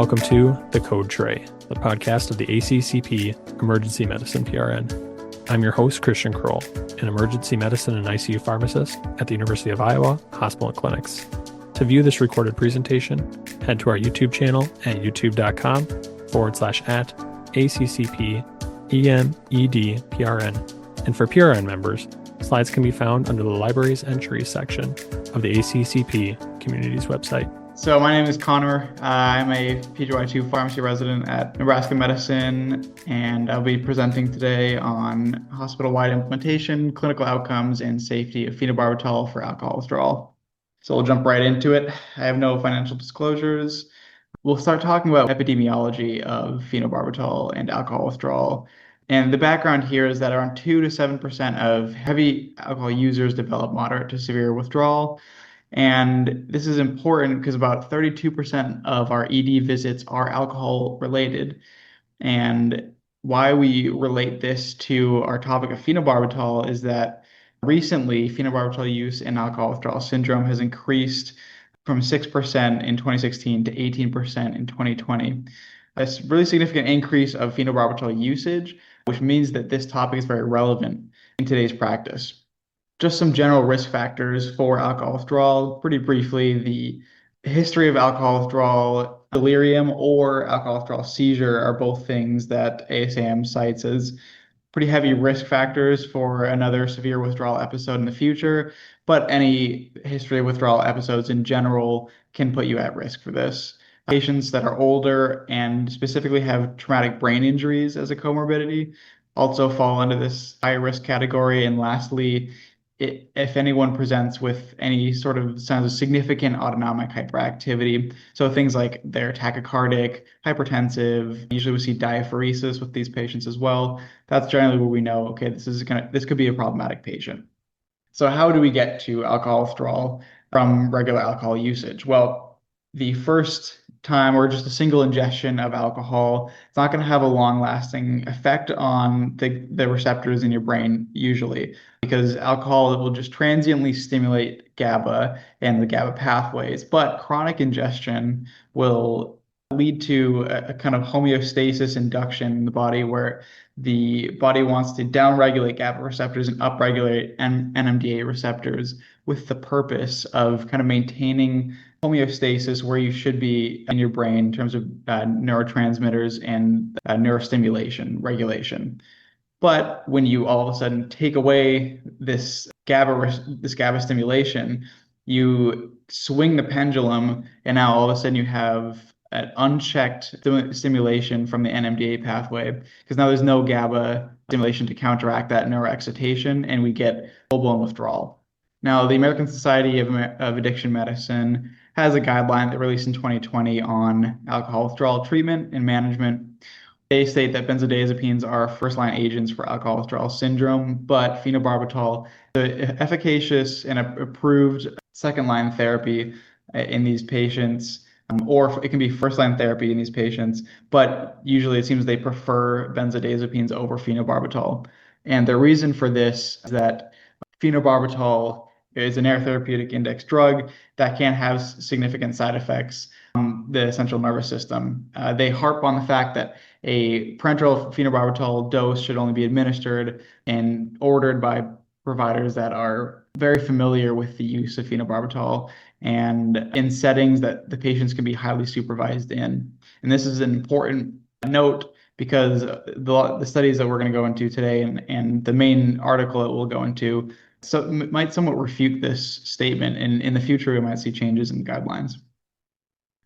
welcome to The Code Tray, the podcast of the ACCP Emergency Medicine PRN. I'm your host, Christian Kroll, an emergency medicine and ICU pharmacist at the University of Iowa Hospital and Clinics. To view this recorded presentation, head to our YouTube channel at youtube.com/@ACCP EM PRN. And for PRN members, slides can be found under the Libraries Entries section of the ACCP Communities website. So my name is Connor. I'm a PGY2 pharmacy resident at Nebraska Medicine, and I'll be presenting today on hospital-wide implementation, clinical outcomes, and safety of phenobarbital for alcohol withdrawal. So we'll jump right into it. I have no financial disclosures. We'll start talking about epidemiology of phenobarbital and alcohol withdrawal. And the background here is that around 2 to 7% of heavy alcohol users develop moderate to severe withdrawal. And this is important because about 32% of our ED visits are alcohol related. And why we relate this to our topic of phenobarbital is that recently phenobarbital use in alcohol withdrawal syndrome has increased from 6% in 2016 to 18% in 2020. A really significant increase of phenobarbital usage, which means that this topic is very relevant in today's practice. Just some general risk factors for alcohol withdrawal. Pretty briefly, the history of alcohol withdrawal, delirium, or alcohol withdrawal seizure are both things that ASAM cites as pretty heavy risk factors for another severe withdrawal episode in the future. But any history of withdrawal episodes in general can put you at risk for this. Patients that are older and specifically have traumatic brain injuries as a comorbidity also fall under this high risk category. And lastly, if anyone presents with any sort of signs of significant autonomic hyperactivity, so things like they're tachycardic, hypertensive, usually we see diaphoresis with these patients as well. That's generally where we know, okay, this could be a problematic patient. So how do we get to alcohol withdrawal from regular alcohol usage? Well, the first time or just a single ingestion of alcohol, it's not going to have a long-lasting effect on the receptors in your brain usually, because alcohol will just transiently stimulate GABA and the GABA pathways, but chronic ingestion will lead to a kind of homeostasis induction in the body where the body wants to downregulate GABA receptors and upregulate NMDA receptors with the purpose of kind of maintaining homeostasis where you should be in your brain in terms of neurotransmitters and neurostimulation regulation. But when you all of a sudden take away this GABA stimulation, you swing the pendulum, and now all of a sudden you have an unchecked stimulation from the NMDA pathway, because now there's no GABA stimulation to counteract that neuroexcitation, and we get full-blown withdrawal. Now, the American Society of Addiction Medicine has a guideline that released in 2020 on alcohol withdrawal treatment and management. They state that benzodiazepines are first-line agents for alcohol withdrawal syndrome, but phenobarbital is an efficacious and approved second-line therapy in these patients, or it can be first-line therapy in these patients, but usually it seems they prefer benzodiazepines over phenobarbital. And the reason for this is that phenobarbital is an therapeutic index drug that can have significant side effects on the central nervous system. They harp on the fact that a parenteral phenobarbital dose should only be administered and ordered by providers that are very familiar with the use of phenobarbital and in settings that the patients can be highly supervised in. And this is an important note because the studies that we're going to go into today and the main article that we'll go into might somewhat refute this statement, and in the future we might see changes in the guidelines.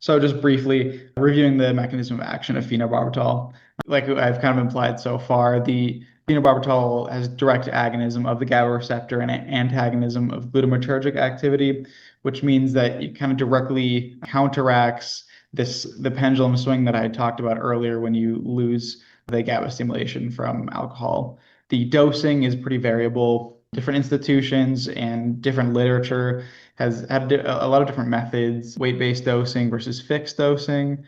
So just briefly reviewing the mechanism of action of phenobarbital, like I've kind of implied so far, the phenobarbital has direct agonism of the GABA receptor and antagonism of glutamatergic activity, which means that it kind of directly counteracts the pendulum swing that I had talked about earlier when you lose the GABA stimulation from alcohol. The dosing is pretty variable. Different institutions and different literature has had a lot of different methods, weight-based dosing versus fixed dosing.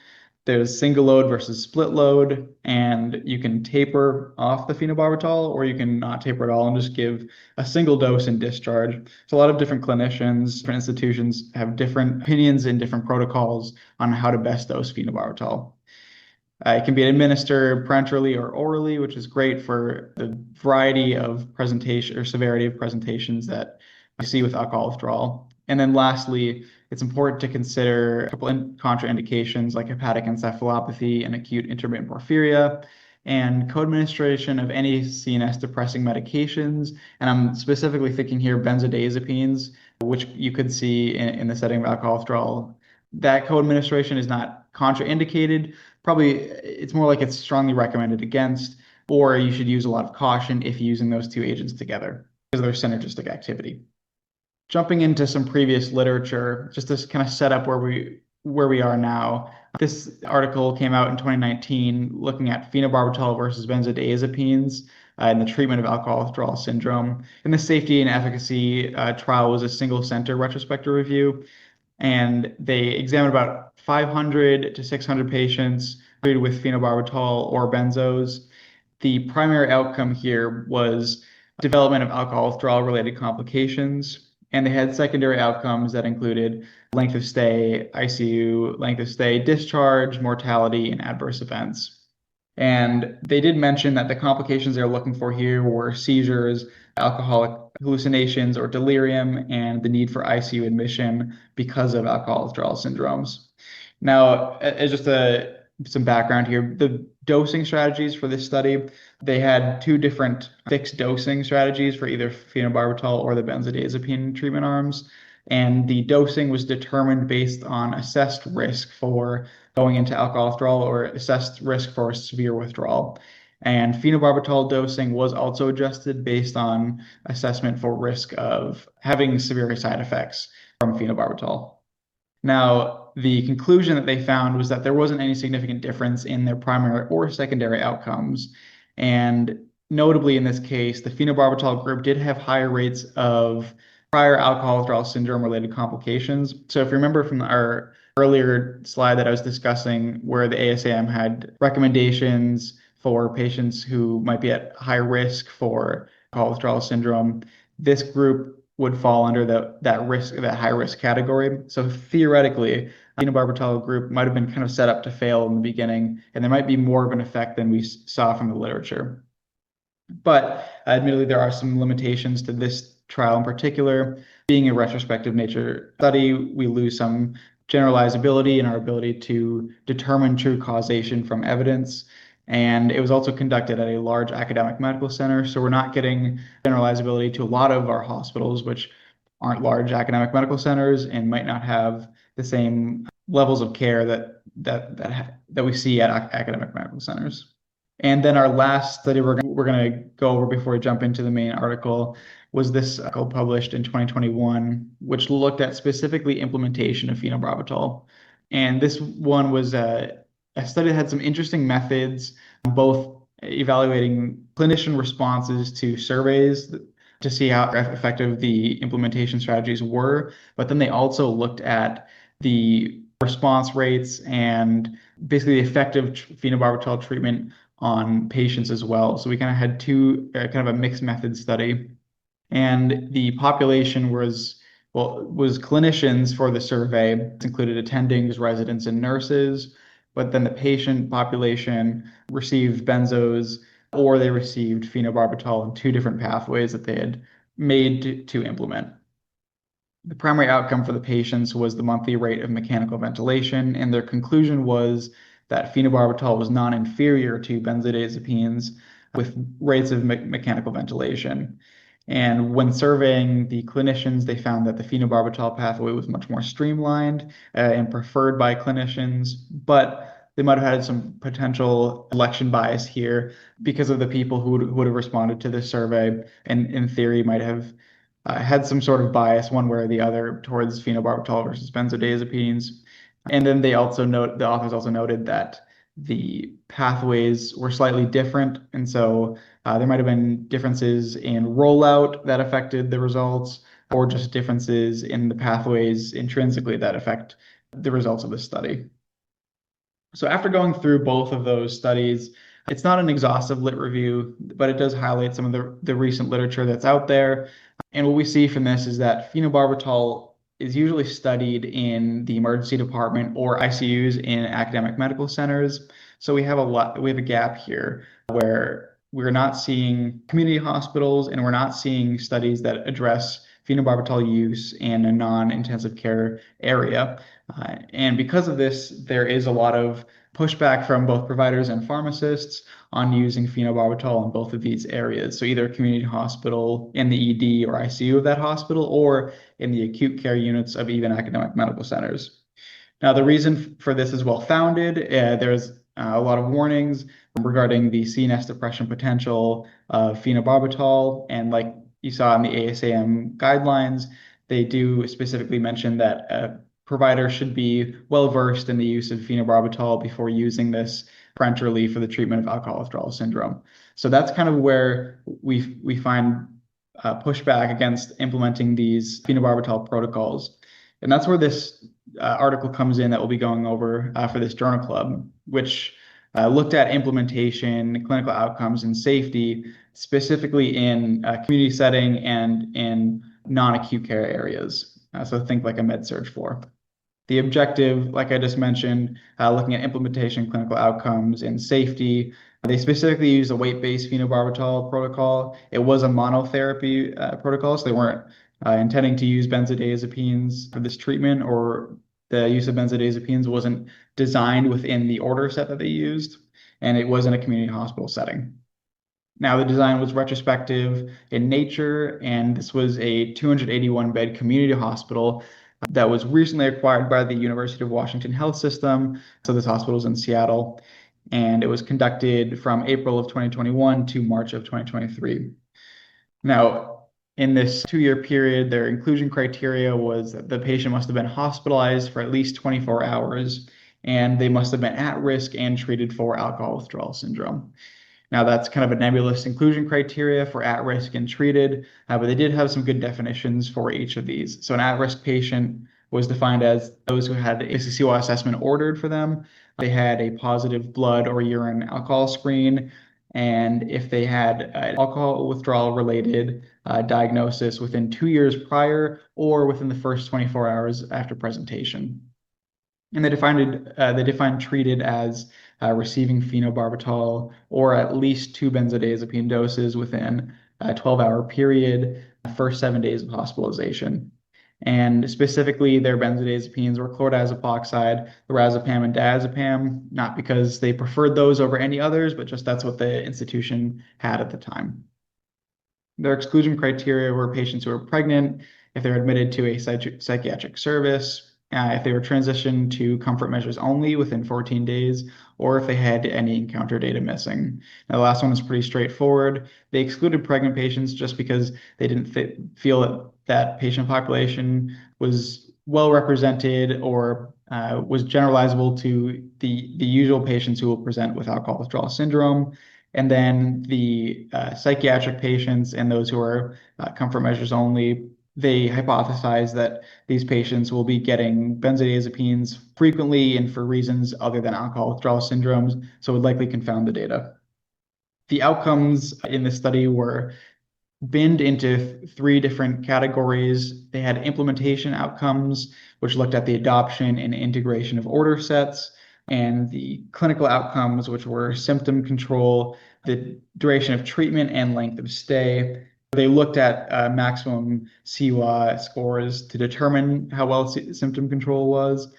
There's single load versus split load, and you can taper off the phenobarbital, or you can not taper at all and just give a single dose and discharge. So a lot of different clinicians, different institutions have different opinions and different protocols on how to best dose phenobarbital. It can be administered parenterally or orally, which is great for the variety of presentation or severity of presentations that you see with alcohol withdrawal. And then lastly, it's important to consider a couple contraindications like hepatic encephalopathy and acute intermittent porphyria, and co-administration of any CNS depressing medications. And I'm specifically thinking here benzodiazepines, which you could see in the setting of alcohol withdrawal. That co-administration is not contraindicated. Probably it's more like it's strongly recommended against, or you should use a lot of caution if using those two agents together because of their synergistic activity. Jumping into some previous literature, just to kind of set up where we are now. This article came out in 2019 looking at phenobarbital versus benzodiazepines in the treatment of alcohol withdrawal syndrome. And the safety and efficacy trial was a single center retrospective review. And they examined about 500 to 600 patients treated with phenobarbital or benzos. The primary outcome here was development of alcohol withdrawal related complications. And they had secondary outcomes that included length of stay, ICU, length of stay, discharge, mortality, and adverse events. And they did mention that the complications they're looking for here were seizures, alcoholic hallucinations or delirium, and the need for ICU admission because of alcohol withdrawal syndromes. Now, as just some background here, the dosing strategies for this study, they had two different fixed dosing strategies for either phenobarbital or the benzodiazepine treatment arms. And the dosing was determined based on assessed risk for going into alcohol withdrawal or assessed risk for severe withdrawal. And phenobarbital dosing was also adjusted based on assessment for risk of having severe side effects from phenobarbital. Now, the conclusion that they found was that there wasn't any significant difference in their primary or secondary outcomes. And notably in this case, the phenobarbital group did have higher rates of prior alcohol withdrawal syndrome related complications. So if you remember from our earlier slide that I was discussing where the ASAM had recommendations for patients who might be at high risk for alcohol withdrawal syndrome, this group would fall under that high risk category. So theoretically, the phenobarbital group might have been kind of set up to fail in the beginning, and there might be more of an effect than we saw from the literature. But admittedly, there are some limitations to this trial in particular. Being a retrospective nature study, we lose some generalizability in our ability to determine true causation from evidence. And it was also conducted at a large academic medical center. So we're not getting generalizability to a lot of our hospitals, which aren't large academic medical centers and might not have the same levels of care that we see at academic medical centers. And then our last study we're going to go over before we jump into the main article was this article published in 2021, which looked at specifically implementation of phenobarbital. And this one was a study that had some interesting methods, both evaluating clinician responses to surveys to see how effective the implementation strategies were, but then they also looked at the response rates and basically the effective phenobarbital treatment on patients as well. So we kind of had two kind of a mixed method study, and the population was clinicians for the survey. It included attendings, residents, and nurses. But then the patient population received benzos or they received phenobarbital in two different pathways that they had made to implement. The primary outcome for the patients was the monthly rate of mechanical ventilation, and their conclusion was that phenobarbital was non-inferior to benzodiazepines with rates of mechanical ventilation. And when surveying the clinicians, they found that the phenobarbital pathway was much more streamlined and preferred by clinicians, but they might have had some potential election bias here because of the people who would have responded to this survey, and in theory might have had some sort of bias one way or the other towards phenobarbital versus benzodiazepines. And then the authors also noted that the pathways were slightly different, and so there might have been differences in rollout that affected the results, or just differences in the pathways intrinsically that affect the results of the study. So after going through both of those studies, it's not an exhaustive lit review, but it does highlight some of the recent literature that's out there. And what we see from this is that phenobarbital is usually studied in the emergency department or ICUs in academic medical centers. So we have a gap here where we're not seeing community hospitals and we're not seeing studies that address phenobarbital use in a non-intensive care area. And because of this, there is a lot of pushback from both providers and pharmacists on using phenobarbital in both of these areas. So either a community hospital in the ED or ICU of that hospital, or in the acute care units of even academic medical centers. Now, the reason for this is well founded. There's a lot of warnings regarding the CNS depression potential of phenobarbital, and like you saw in the ASAM guidelines, they do specifically mention that providers should be well versed in the use of phenobarbital before using this parenterally for the treatment of alcohol withdrawal syndrome. So that's kind of where we find pushback against implementing these phenobarbital protocols. And that's where this article comes in that we'll be going over for this journal club, which looked at implementation, clinical outcomes, and safety, specifically in a community setting and in non-acute care areas. So think like a med-surg floor. The objective, like I just mentioned, looking at implementation, clinical outcomes, and safety. They specifically used a weight-based phenobarbital protocol. It was a monotherapy protocol, so they weren't intending to use benzodiazepines for this treatment, or the use of benzodiazepines wasn't designed within the order set that they used, and it was in a community hospital setting. Now, the design was retrospective in nature, and this was a 281-bed community hospital that was recently acquired by the University of Washington Health System. So this hospital is in Seattle, and it was conducted from April of 2021 to March of 2023. Now, in this 2-year period, their inclusion criteria was that the patient must have been hospitalized for at least 24 hours, and they must have been at risk and treated for alcohol withdrawal syndrome. Now, that's kind of a nebulous inclusion criteria for at-risk and treated, but they did have some good definitions for each of these. So an at-risk patient was defined as those who had a ACCP assessment ordered for them. They had a positive blood or urine alcohol screen, and if they had an alcohol withdrawal related diagnosis within 2 years prior or within the first 24 hours after presentation. And they defined treated as receiving phenobarbital or at least 2 benzodiazepine doses within a 12-hour period, first 7 days of hospitalization. And specifically, their benzodiazepines were chlordiazepam epoxide, lorazepam, and diazepam, not because they preferred those over any others, but just that's what the institution had at the time. Their exclusion criteria were patients who were pregnant, if they were admitted to a psychiatric service, if they were transitioned to comfort measures only within 14 days, or if they had any encounter data missing. Now, the last one is pretty straightforward. They excluded pregnant patients just because they didn't feel that that patient population was well represented or was generalizable to the usual patients who will present with alcohol withdrawal syndrome. And then the psychiatric patients and those who are comfort measures only, they hypothesize that these patients will be getting benzodiazepines frequently and for reasons other than alcohol withdrawal syndromes, so it would likely confound the data. The outcomes in this study were binned into 3 different categories. They had implementation outcomes, which looked at the adoption and integration of order sets, and the clinical outcomes, which were symptom control, the duration of treatment, and length of stay. They looked at maximum CWA scores to determine how well symptom control was.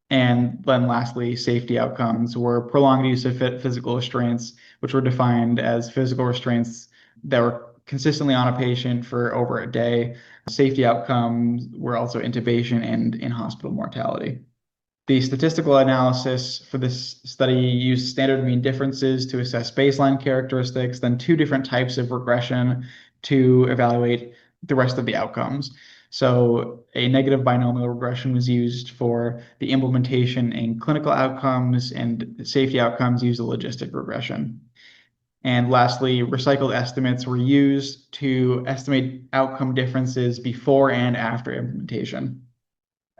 And then lastly, safety outcomes were prolonged use of physical restraints, which were defined as physical restraints that were consistently on a patient for over a day. Safety outcomes were also intubation and in-hospital mortality. The statistical analysis for this study used standard mean differences to assess baseline characteristics, then 2 different types of regression to evaluate the rest of the outcomes. So a negative binomial regression was used for the implementation in clinical outcomes, and safety outcomes used a logistic regression. And lastly, recycled estimates were used to estimate outcome differences before and after implementation.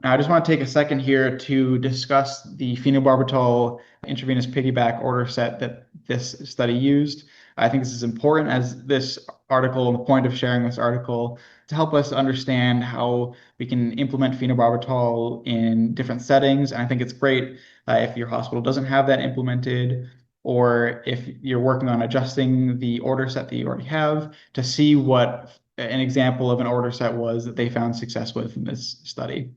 Now, I just want to take a second here to discuss the phenobarbital intravenous piggyback order set that this study used. I think this is important as this article, and the point of sharing this article, to help us understand how we can implement phenobarbital in different settings. And I think it's great if your hospital doesn't have that implemented, or if you're working on adjusting the order set that you already have, to see what an example of an order set was that they found success with in this study.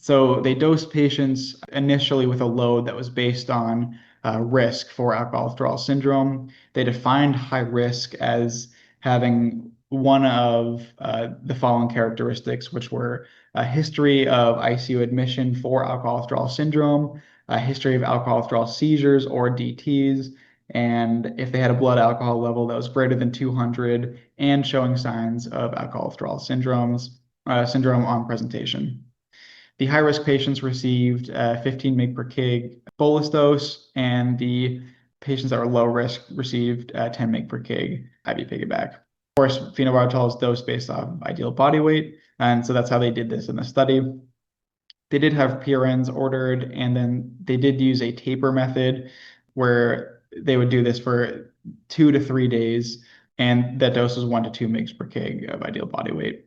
So they dosed patients initially with a load that was based on risk for alcohol withdrawal syndrome. They defined high risk as having one of the following characteristics, which were a history of ICU admission for alcohol withdrawal syndrome, a history of alcohol withdrawal seizures or DTs, and if they had a blood alcohol level that was greater than 200 and showing signs of alcohol withdrawal syndrome on presentation. The high-risk patients received 15 mg per kg bolus dose, and the patients that were low risk received 10 mg per kg IV piggyback. Of course, phenobarbital is dosed based on ideal body weight, and so that's how they did this in the study. They did have PRNs ordered, and then they did use a taper method where they would do this for 2 to 3 days, and that dose was 1 to 2 mg per kg of ideal body weight.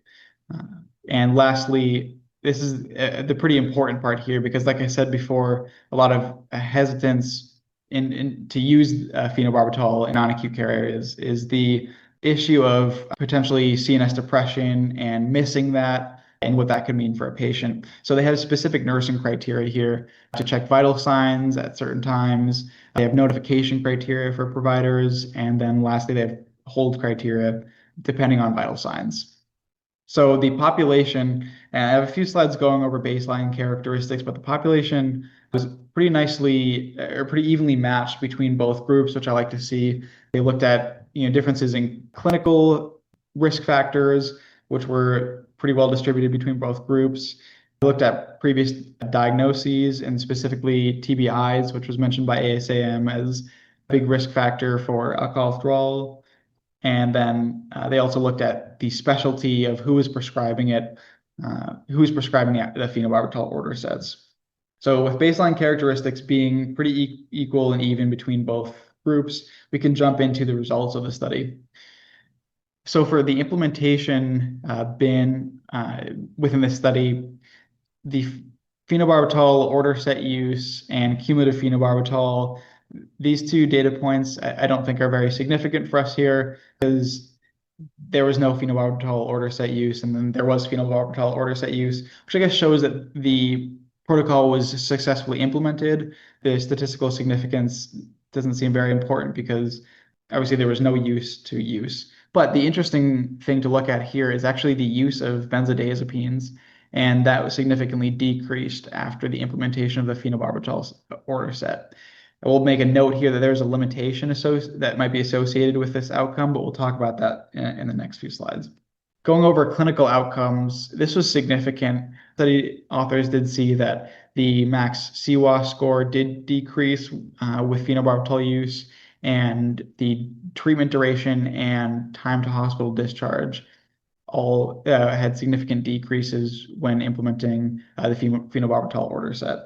And lastly, this is the pretty important part here because, like I said before, a lot of hesitance to use phenobarbital in non-acute care areas is the issue of potentially CNS depression and missing that and what that could mean for a patient. So they have specific nursing criteria here to check vital signs at certain times. They have notification criteria for providers. And then lastly, they have hold criteria depending on vital signs. So the population, and I have a few slides going over baseline characteristics, but the population was pretty nicely or pretty evenly matched between both groups, which I like to see. They looked at differences in clinical risk factors, which were pretty well distributed between both groups. They looked at previous diagnoses and specifically TBIs, which was mentioned by ASAM as a big risk factor for alcohol withdrawal. And then they also looked at the specialty of who is prescribing it, who is prescribing the phenobarbital order sets. So with baseline characteristics being pretty equal and even between both groups, we can jump into the results of the study. So for the implementation bin within this study, the phenobarbital order set use and cumulative phenobarbital, these two data points I don't think are very significant for us here because there was no phenobarbital order set use and then there was phenobarbital order set use, which I guess shows that the protocol was successfully implemented. The statistical significance doesn't seem very important because obviously there was no use to use. But the interesting thing to look at here is actually the use of benzodiazepines, and that was significantly decreased after the implementation of the phenobarbital order set. I will make a note here that there's a limitation that might be associated with this outcome, but we'll talk about that in the next few slides. Going over clinical outcomes, this was significant. Study authors did see that the max CWAS score did decrease with phenobarbital use, and the treatment duration and time to hospital discharge all had significant decreases when implementing the phenobarbital order set.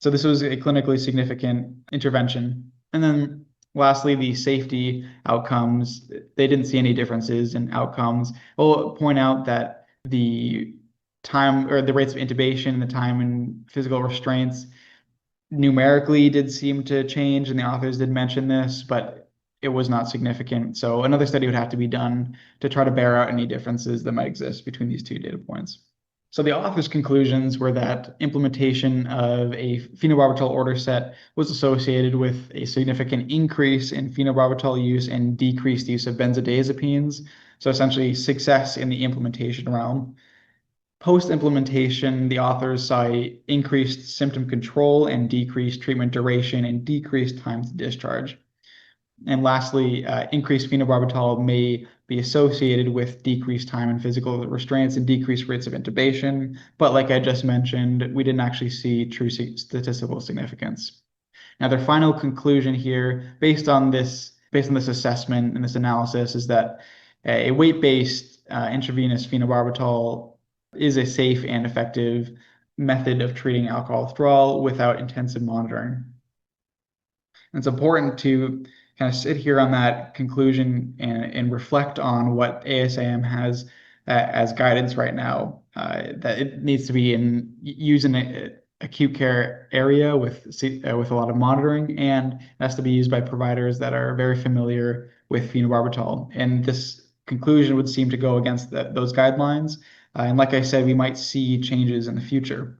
So this was a clinically significant intervention. And then lastly, the safety outcomes, they didn't see any differences in outcomes. I'll point out that the time or the rates of intubation and the time in physical restraints numerically did seem to change, and the authors did mention this, but it was not significant. So another study would have to be done to try to bear out any differences that might exist between these two data points. So the authors' conclusions were that implementation of a phenobarbital order set was associated with a significant increase in phenobarbital use and decreased use of benzodiazepines. So essentially success in the implementation realm. Post-implementation, the authors saw increased symptom control and decreased treatment duration and decreased time to discharge. And lastly, increased phenobarbital may be associated with decreased time in physical restraints and decreased rates of intubation. But like I just mentioned, we didn't actually see true statistical significance. Now, their final conclusion here, based on this assessment and this analysis, is that a weight-based intravenous phenobarbital is a safe and effective method of treating alcohol withdrawal without intensive monitoring. And it's important to kind of sit here on that conclusion and reflect on what ASAM has as guidance right now, that it needs to be used in an acute care area with a lot of monitoring, and it has to be used by providers that are very familiar with phenobarbital. And this conclusion would seem to go against those guidelines. And like I said, we might see changes in the future.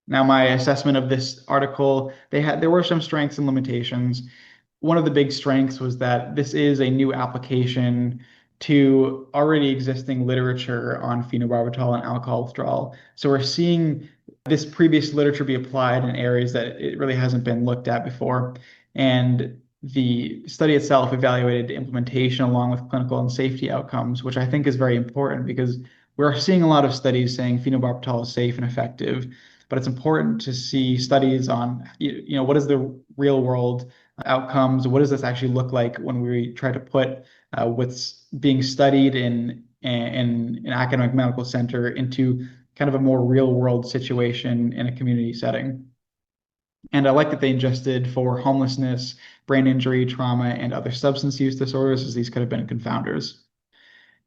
Now, my assessment of this article, there were some strengths and limitations. One of the big strengths was that this is a new application to already existing literature on phenobarbital and alcohol withdrawal. So we're seeing this previous literature be applied in areas that it really hasn't been looked at before. And the study itself evaluated the implementation along with clinical and safety outcomes, which I think is very important because we're seeing a lot of studies saying phenobarbital is safe and effective, but it's important to see studies on, what is the real world outcomes? What does this actually look like when we try to put what's being studied in an academic medical center into kind of a more real world situation in a community setting? And I like that they adjusted for homelessness, brain injury, trauma, and other substance use disorders, as these could have been confounders.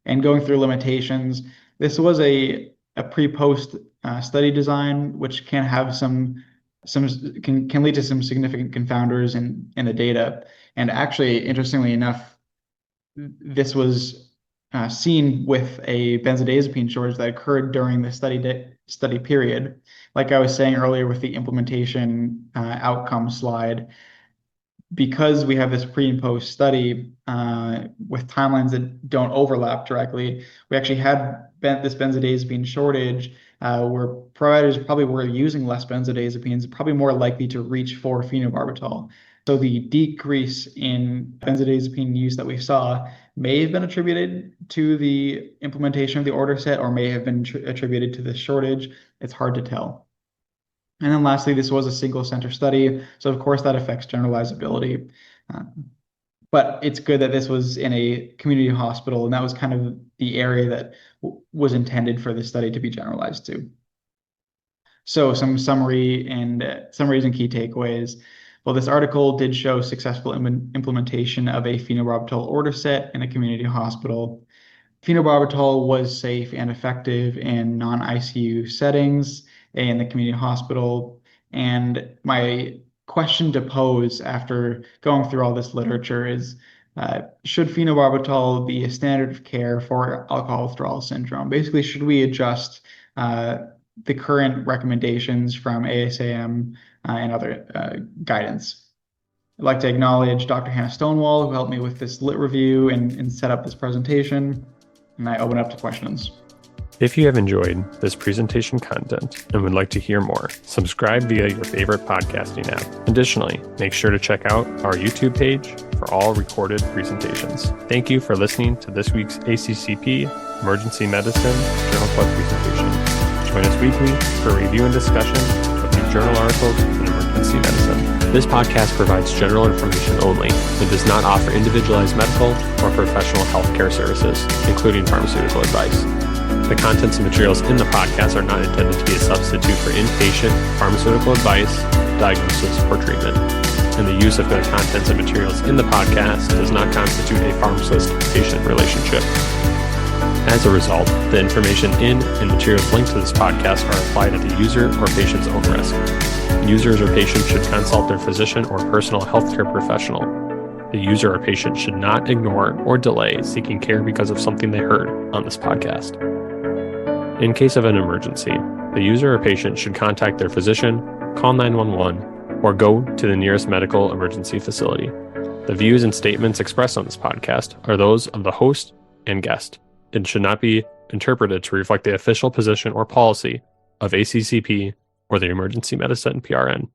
And going through limitations, this was a pre-post study design, which can have can lead to some significant confounders in the data. And actually, interestingly enough, this was seen with a benzodiazepine shortage that occurred during the study period. Like I was saying earlier with the implementation outcome slide, because we have this pre and post study with timelines that don't overlap directly, we actually had this benzodiazepine shortage where providers probably were using less benzodiazepines, probably more likely to reach for phenobarbital. So the decrease in benzodiazepine use that we saw may have been attributed to the implementation of the order set or may have been attributed to the shortage. It's hard to tell. And then lastly, this was a single center study. So of course that affects generalizability. But it's good that this was in a community hospital, and that was kind of the area that was intended for the study to be generalized to. So some summaries and key takeaways. Well, this article did show successful implementation of a phenobarbital order set in a community hospital. Phenobarbital was safe and effective in non-ICU settings in the community hospital. And my question to pose after going through all this literature is, should phenobarbital be a standard of care for alcohol withdrawal syndrome? Basically, should we adjust the current recommendations from ASAM and other guidance? I'd like to acknowledge Dr. Hannah Stonewall, who helped me with this lit review and set up this presentation. And I open up to questions. If you have enjoyed this presentation content and would like to hear more, subscribe via your favorite podcasting app. Additionally, make sure to check out our YouTube page for all recorded presentations. Thank you for listening to this week's ACCP Emergency Medicine Journal Club presentation. Join us weekly for review and discussion of new journal articles in emergency medicine. This podcast provides general information only and does not offer individualized medical or professional healthcare services, including pharmaceutical advice. The contents and materials in the podcast are not intended to be a substitute for inpatient pharmaceutical advice, diagnosis, or treatment. And the use of the contents and materials in the podcast does not constitute a pharmacist-patient relationship. As a result, the information in and materials linked to this podcast are applied at the user or patient's own risk. Users or patients should consult their physician or personal healthcare professional. The user or patient should not ignore or delay seeking care because of something they heard on this podcast. In case of an emergency, the user or patient should contact their physician, call 911, or go to the nearest medical emergency facility. The views and statements expressed on this podcast are those of the host and guest and should not be interpreted to reflect the official position or policy of ACCP or the Emergency Medicine PRN.